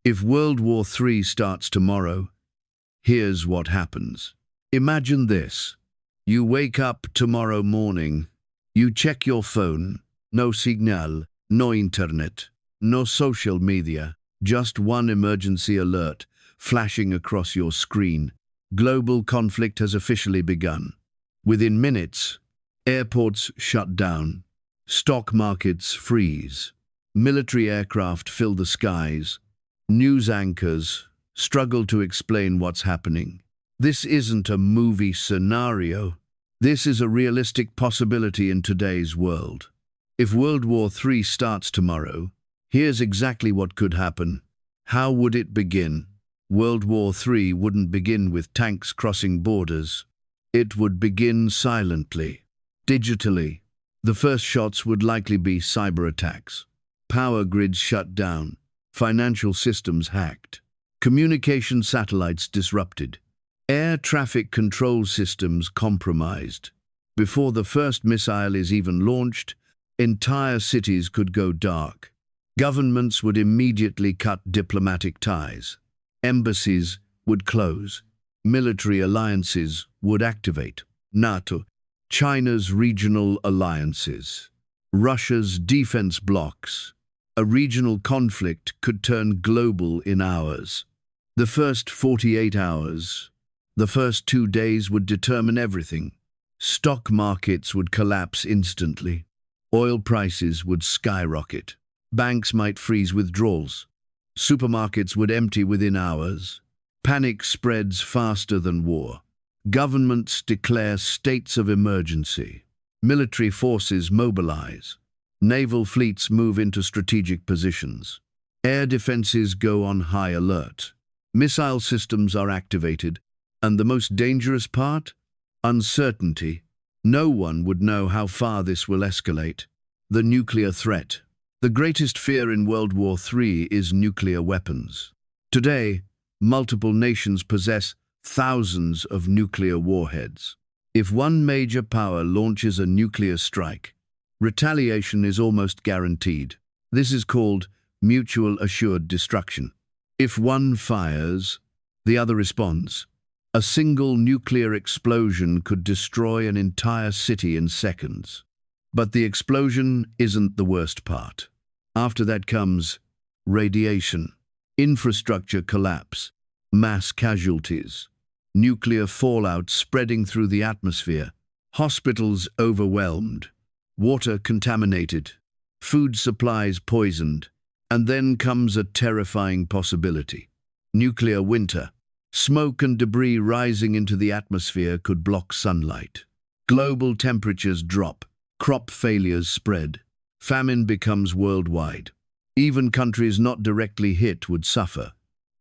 If World War III starts tomorrow, here's what happens. Imagine this. You wake up tomorrow morning. You check your phone. No signal, no internet, no social media. Just one emergency alert flashing across your screen. Global conflict has officially begun. Within minutes, airports shut down. Stock markets freeze. Military aircraft fill the skies. News anchors struggle to explain what's happening. This isn't a movie scenario. This is a realistic possibility in today's world. If World War III starts tomorrow, here's exactly what could happen. How would it begin? World War III wouldn't begin with tanks crossing borders. It would begin silently, digitally. The first shots would likely be cyberattacks. Power grids shut down. Financial systems hacked. Communication satellites disrupted. Air traffic control systems compromised. Before the first missile is even launched, entire cities could go dark. Governments would immediately cut diplomatic ties. Embassies would close. Military alliances would activate. NATO, China's regional alliances, Russia's defense blocs. A regional conflict could turn global in hours. The first 48 hours, the first 2 days would determine everything. Stock markets would collapse instantly. Oil prices would skyrocket. Banks might freeze withdrawals. Supermarkets would empty within hours. Panic spreads faster than war. Governments declare states of emergency. Military forces mobilize. Naval fleets move into strategic positions. Air defenses go on high alert. Missile systems are activated. And the most dangerous part? Uncertainty. No one would know how far this will escalate. The nuclear threat. The greatest fear in World War III is nuclear weapons. Today, multiple nations possess thousands of nuclear warheads. If one major power launches a nuclear strike, retaliation is almost guaranteed. This is called mutual assured destruction. If one fires, the other responds. A single nuclear explosion could destroy an entire city in seconds. But the explosion isn't the worst part. After that comes radiation, infrastructure collapse, mass casualties, nuclear fallout spreading through the atmosphere, hospitals overwhelmed, water contaminated, food supplies poisoned, and then comes a terrifying possibility. Nuclear winter. Smoke and debris rising into the atmosphere could block sunlight. Global temperatures drop. Crop failures spread. Famine becomes worldwide. Even countries not directly hit would suffer.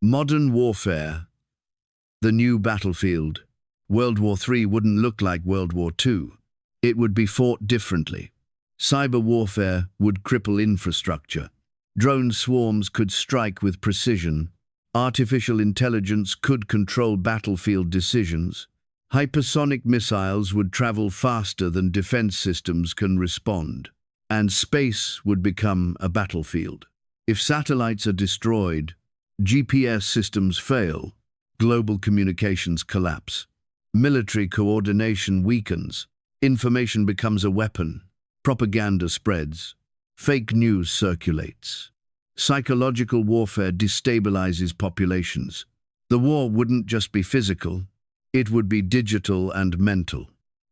Modern warfare. The new battlefield. World War III wouldn't look like World War II. It would be fought differently. Cyber warfare would cripple infrastructure. Drone swarms could strike with precision. Artificial intelligence could control battlefield decisions. Hypersonic missiles would travel faster than defense systems can respond. And space would become a battlefield. If satellites are destroyed, GPS systems fail, global communications collapse. Military coordination weakens. Information becomes a weapon. Propaganda spreads. Fake news circulates. Psychological warfare destabilizes populations. The war wouldn't just be physical, it would be digital and mental.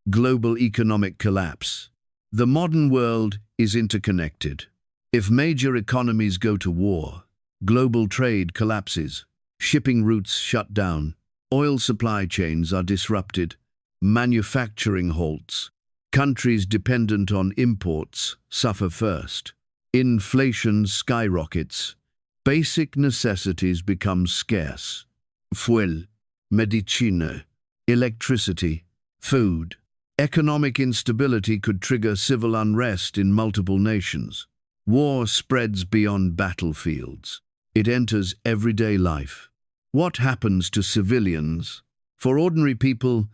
Global economic collapse. The modern world is interconnected. If major economies go to war, global trade collapses, shipping routes shut down, oil supply chains are disrupted, manufacturing halts. Countries dependent on imports suffer first. Inflation skyrockets. Basic necessities become scarce. Fuel, medicina, electricity, food. Economic instability could trigger civil unrest in multiple nations. War spreads beyond battlefields. It enters everyday life. What happens to civilians? For ordinary people,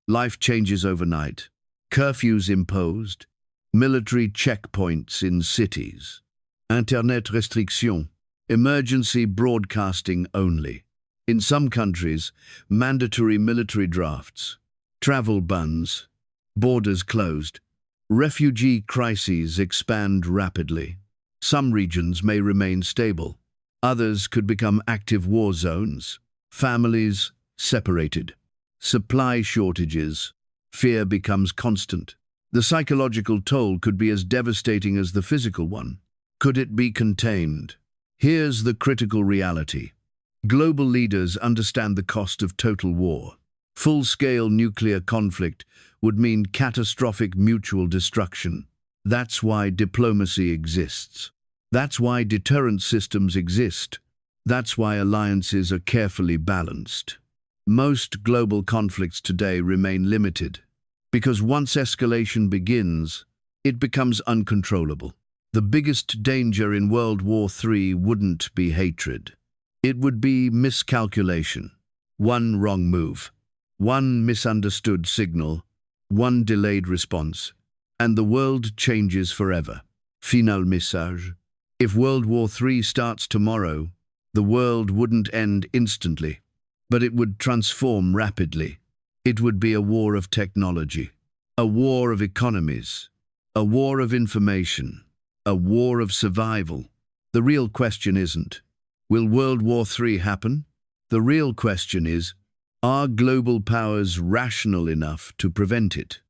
life changes overnight. Curfews imposed, military checkpoints in cities, internet restrictions, Emergency broadcasting only. In some countries, mandatory military drafts, travel bans, borders closed. Refugee crises expand rapidly. Some regions may remain stable. Others could become active war zones. Families separated. Supply shortages. Fear becomes constant. The psychological toll could be as devastating as the physical one. Could it be contained? Here's the critical reality. Global leaders understand the cost of total war. Full-scale nuclear conflict would mean catastrophic mutual destruction. That's why diplomacy exists. That's why deterrence systems exist. That's why alliances are carefully balanced. Most global conflicts today remain limited, because once escalation begins, it becomes uncontrollable. The biggest danger in World War III wouldn't be hatred. It would be miscalculation. One wrong move, one misunderstood signal, one delayed response, and the world changes forever. Final message. If World War III starts tomorrow, the world wouldn't end instantly, but it would transform rapidly. It would be a war of technology, a war of economies, a war of information, a war of survival. The real question isn't, will World War III happen? The real question is, are global powers rational enough to prevent it?